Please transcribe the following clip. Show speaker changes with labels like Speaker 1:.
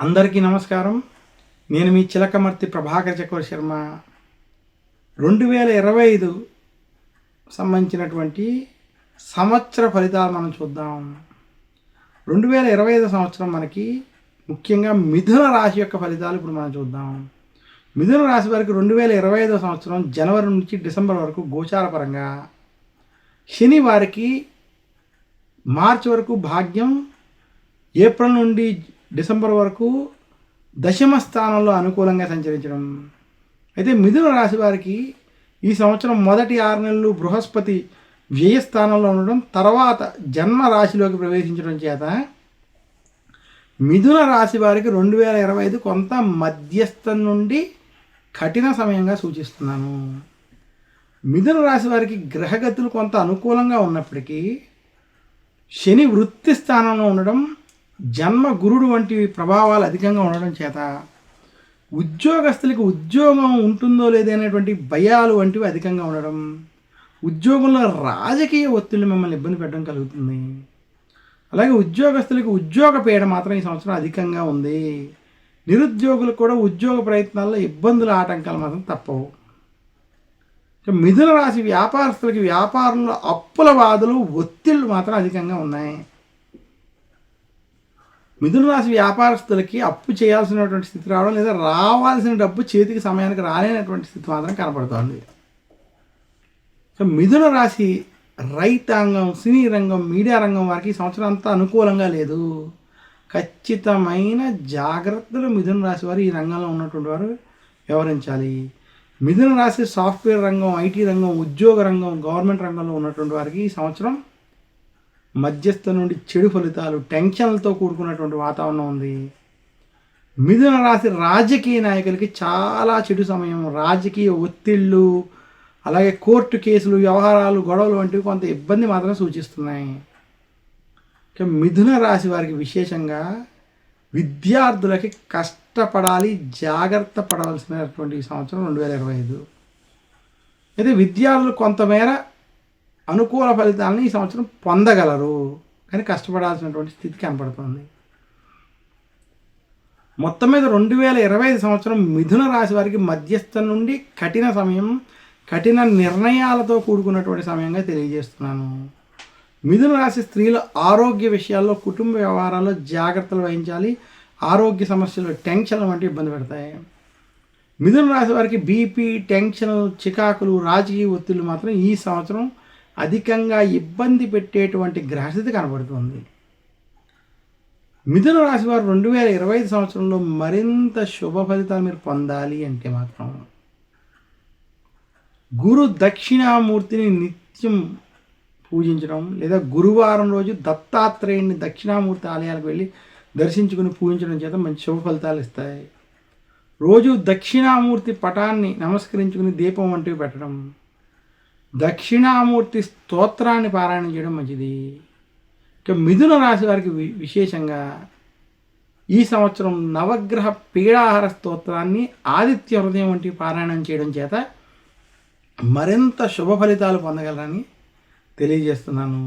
Speaker 1: అందరికీ నమస్కారం. నేను మీ చిలకమర్తి ప్రభాకర్ చక్రవర్తి శర్మ. 2025 సంబంధించినటువంటి సంవత్సర ఫలితాలు మనం చూద్దాం. 2025 సంవత్సరం మనకి ముఖ్యంగా మిథున రాశి యొక్క ఫలితాలు ఇప్పుడు మనం చూద్దాం. మిథున రాశి వారికి 2025 సంవత్సరం జనవరి నుంచి డిసెంబర్ వరకు గోచార పరంగా శని వారికి మార్చి వరకు భాగ్యం, ఏప్రిల్ నుండి డిసెంబర్ వరకు దశమ స్థానంలో అనుకూలంగా సంచరించడం. అయితే మిథున రాశి వారికి ఈ సంవత్సరం మొదటి 6 నెలలు బృహస్పతి వ్యయస్థానంలో ఉండడం, తర్వాత జన్మ రాశిలోకి ప్రవేశించడం చేత మిథున రాశి వారికి 2025 కొంత మధ్యస్థం నుండి కఠిన సమయంగా సూచిస్తున్నాను. మిథున రాశి వారికి గ్రహగతులు కొంత అనుకూలంగా ఉన్నప్పటికీ శని వృత్తి స్థానంలో ఉండడం, జన్మ గురుడు వంటి ప్రభావాలు అధికంగా ఉండడం చేత ఉద్యోగస్తులకు ఉద్యోగం ఉంటుందో లేదనేటువంటి భయాలు వంటివి అధికంగా ఉండడం, ఉద్యోగంలో రాజకీయ ఒత్తిళ్లు మిమ్మల్ని ఇబ్బంది పెట్టడం కలుగుతుంది. అలాగే ఉద్యోగస్తులకు ఉద్యోగ పీడ మాత్రం ఈ సంవత్సరం అధికంగా ఉంది. నిరుద్యోగులకు కూడా ఉద్యోగ ప్రయత్నాల్లో ఇబ్బందుల ఆటంకాలు మాత్రం తప్పవు. మిథున రాశి వ్యాపారస్తులకి వ్యాపారంలో అప్పుల బాధలు, ఒత్తిళ్లు మాత్రం అధికంగా ఉన్నాయి. మిథున రాశి వ్యాపారస్తులకి అప్పు చేయాల్సినటువంటి స్థితి రావడం, లేదా రావాల్సిన డబ్బు చేతికి సమయానికి రాలేనటువంటి స్థితి మాత్రం కనపడుతోంది. సో మిథున రాశి రైతాంగం, సినీ రంగం, మీడియా రంగం వారికి ఈ సంవత్సరం అంతా అనుకూలంగా లేదు. ఖచ్చితమైన జాగ్రత్తలు మిథున రాశి వారు ఈ రంగంలో ఉన్నటువంటి వారు వ్యవహరించాలి. మిథున రాశి సాఫ్ట్వేర్ రంగం, ఐటీ రంగం, ఉద్యోగ రంగం, గవర్నమెంట్ రంగంలో ఉన్నటువంటి వారికి ఈ సంవత్సరం మధ్యస్థ నుండి చెడు ఫలితాలు, టెన్షన్లతో కూడుకున్నటువంటి వాతావరణం ఉంది. మిథున రాశి రాజకీయ నాయకులకి చాలా చెడు సమయం. రాజకీయ ఒత్తిళ్ళు, అలాగే కోర్టు కేసులు, వ్యవహారాలు, గొడవలు వంటివి కొంత ఇబ్బంది మాత్రం సూచిస్తున్నాయి. మిథున రాశి వారికి విశేషంగా విద్యార్థులకి కష్టపడాలి, జాగ్రత్త పడవలసినటువంటి సంవత్సరం 2025. అయితే విద్యార్థులు కొంతమేర అనుకూల ఫలితాలను ఈ సంవత్సరం పొందగలరు, కానీ కష్టపడాల్సినటువంటి స్థితి కనపడుతుంది. మొత్తం మీద 2025 సంవత్సరం మిథున రాశి వారికి మధ్యస్థం నుండి కఠిన సమయం, కఠిన నిర్ణయాలతో కూడుకున్నటువంటి సమయంగా తెలియజేస్తున్నాను. మిథున రాశి స్త్రీలు ఆరోగ్య విషయాల్లో, కుటుంబ వ్యవహారాల్లో జాగ్రత్తలు వహించాలి. ఆరోగ్య సమస్యలు, టెన్షన్లు వంటి ఇబ్బంది పెడతాయి. మిథున రాశి వారికి బీపీ, టెన్షన్, చికాకులు, రాజకీయ ఒత్తిళ్లు మాత్రం ఈ సంవత్సరం అధికంగా ఇబ్బంది పెట్టేటువంటి గ్రహస్థితి కనబడుతుంది. మిథున రాశి వారు 2025 సంవత్సరంలో మరింత శుభ ఫలితాలు మీరు పొందాలి అంటే మాత్రం గురు దక్షిణామూర్తిని నిత్యం పూజించడం, లేదా గురువారం రోజు దత్తాత్రేయుని దక్షిణామూర్తి ఆలయాలకు వెళ్ళి దర్శించుకుని పూజించడం చేత మంచి శుభ ఫలితాలు ఇస్తాయి. రోజు దక్షిణామూర్తి పటాన్ని నమస్కరించుకుని దీపం వంటివి పెట్టడం, దక్షిణామూర్తి స్తోత్రాన్ని పారాయణం చేయడం మంచిది. ఇక మిథున రాశి వారికి విశేషంగా ఈ సంవత్సరం నవగ్రహ పీడాహార స్తోత్రాన్ని, ఆదిత్య హృదయం వంటి పారాయణం చేయడం చేత మరింత శుభ ఫలితాలు పొందగలరని తెలియజేస్తున్నాను.